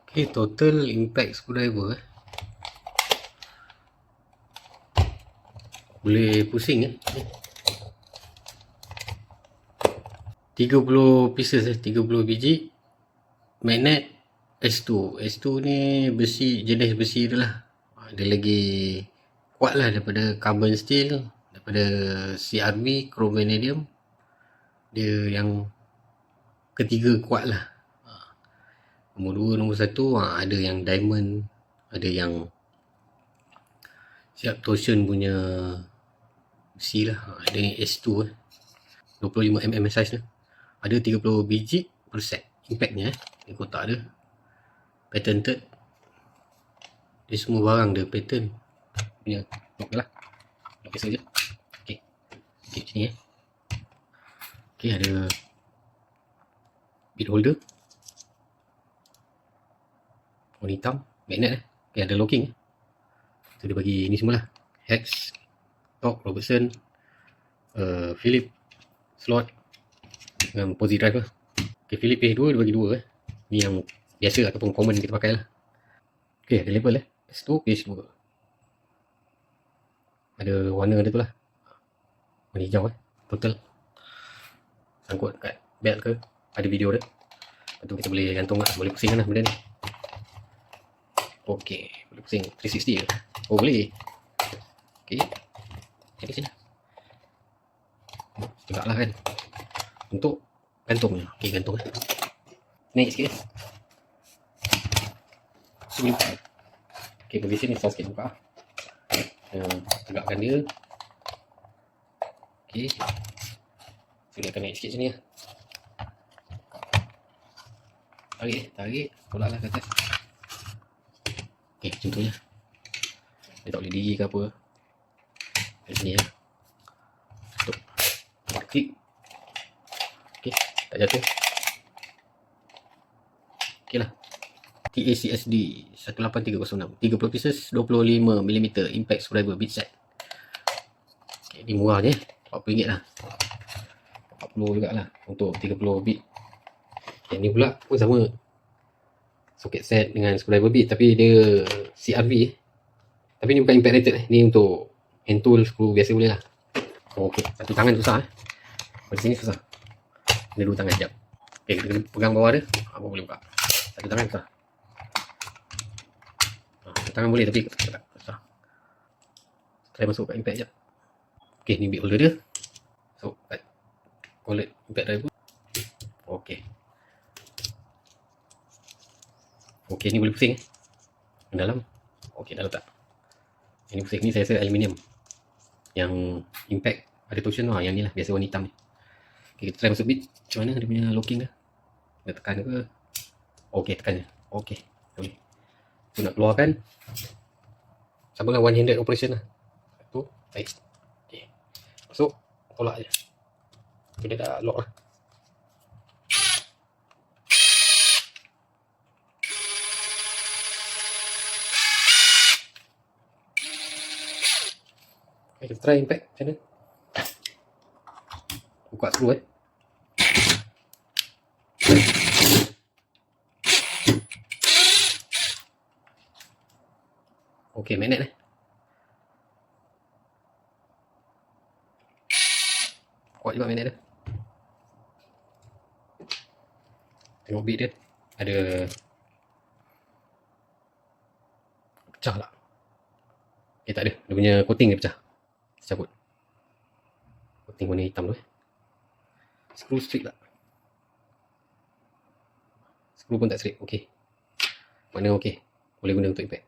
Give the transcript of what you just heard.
Okay, total impact screwdriver boleh pusing 30 pieces 30 biji magnet S2. S2 ni besi, jenis besi dia lah. Dia lagi kuat lah daripada carbon steel, daripada CRB, chrome vanadium. Dia yang ketiga kuat lah. Nombor 2, nombor 1 ada yang diamond, ada yang siap torsion punya besi lah. Ada yang S2 25mm size tu. Ada 30 biji per set impactnya ni kotak dia patented. Dia semua barang dia patent punya lah. Okay saja. Okay macam ni Okay, ada bit holder warna hitam, magnet Okay, ada locking so dia bagi ni semua lah, hex, torque, Robertson, Philip, slot dengan posi drive lah. Okay, Philip P2 dia bagi 2 ni yang biasa ataupun common kita pakai lah. Okay, ada label S2 P2 ada warna dia tu lah, warna hijau total sangkut kat belt ke, ada video dia. Lepas tu kita boleh gantung lah, boleh pusing lah benda ni. Ok, boleh pusing 360 ke? Oh boleh. Ok, jadi sini tegak lah kan untuk gantungnya. Ok, gantung lah, naik sikit so boleh buka. Ok, bagi sini susah sikit buka tegakkan dia. Ok, so dia akan naik sikit sini lah. Tarik, tolak lah ke atas. Ok, macam tu je. Dia tak boleh diri ke apa. Kat sini lah. Tutup. Klik. Ok, tak jatuh. Ok lah. TACSD 18306 30 pieces 25mm impact screwdriver bit set. Ok, ni murah je RM40 lah. 40 juga lah untuk 30 bit. Yang ni pula pun sama, socket set dengan screwdriver bit, tapi dia CRB tapi ni bukan impact rated ni untuk hand tool, screw biasa boleh lah. Ok, satu tangan susah pada sini susah, ada 2 tangan sekejap. Ok, kita kena pegang bawah dia apa boleh buka, satu tangan susah. Satu tangan boleh tapi susah. Try masuk kat impact sekejap. Ok, ni bit holder dia, so kat collet impact driver. Ok, ok, ni boleh pusing dalam. Ok, dah letak. Ini pusing, ni saya rasa aluminium yang impact ada torsion lah, yang ni lah biasa warna hitam ni. Ok, kita try masuk bit macam mana dia punya locking dia. Nak tekan ke? Ok, tekan je. Ok, boleh. So nak keluarkan sama lah one handed operation lah. Satu, tarik. Ok, masuk, tolak je. So dia dah lock lah. Okay, kita try impact macam mana. Buka screw Ok, magnet kuat juga magnet dia. Tengok bit dia ada pecah lah. Ok, tak ada, dia punya coating dia pecah, cabut coating warna hitam tu Screw straight tak, screw pun tak straight. Ok, mana ok, boleh guna untuk impact.